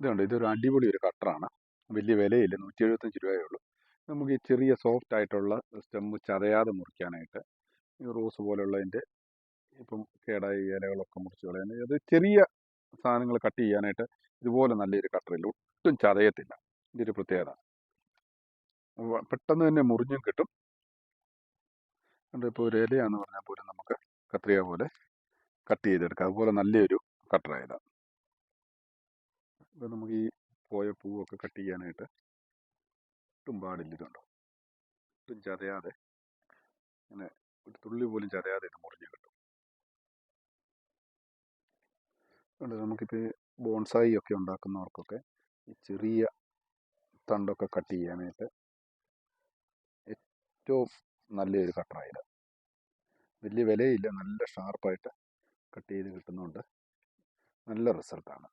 ഇതുണ്ട്, ഇതൊരു അടിപൊളി ഒരു കട്ടറാണ്. വലിയ വിലയില്ല, 175 രൂപയേ ഉള്ളൂ. നമുക്ക് ഈ ചെറിയ സോഫ്റ്റ് ആയിട്ടുള്ള സ്റ്റെമ്മ് ചതയാതെ മുറിക്കാനായിട്ട്, ഈ റോസ് പോലുള്ളതിൻ്റെ ഇപ്പം കേടായ ഇലകളൊക്കെ മുറിച്ച് കളയാൻ, അത് ചെറിയ സാധനങ്ങൾ കട്ട് ചെയ്യാനായിട്ട് ഇതുപോലെ നല്ലൊരു കട്ടറില്ല, ഒട്ടും ചതയത്തില്ല. ഇതൊരു പ്രത്യേകത. പെട്ടെന്ന് തന്നെ മുറിഞ്ഞും കിട്ടും. ഇപ്പോൾ ഒരു ഇലയാന്ന് പറഞ്ഞാൽ പോലും നമുക്ക് കത്രിക പോലെ കട്ട് ചെയ്തെടുക്കാം. അതുപോലെ നല്ലൊരു കട്ടറായത്. ഇപ്പോൾ നമുക്ക് ഈ പോയ പൂവൊക്കെ കട്ട് ചെയ്യാനായിട്ട് ഒട്ടും പാടില്ല. ഇതുണ്ടോ, ഒട്ടും ചതയാതെ, ഇങ്ങനെ ഒരു തുള്ളി പോലും ചതയാതെ ഇത് മുറിഞ്ഞ് കിട്ടും. അതുകൊണ്ട് നമുക്കിപ്പോൾ ബോൺസായി ഒക്കെ ഉണ്ടാക്കുന്നവർക്കൊക്കെ ഈ ചെറിയ തണ്ടൊക്കെ കട്ട് ചെയ്യാനായിട്ട് ഏറ്റവും നല്ലൊരു കട്ടറായത്. വലിയ വിലയില്ല, നല്ല ഷാർപ്പായിട്ട് കട്ട് ചെയ്ത് കിട്ടുന്നുണ്ട്, നല്ല റിസൾട്ടാണ്.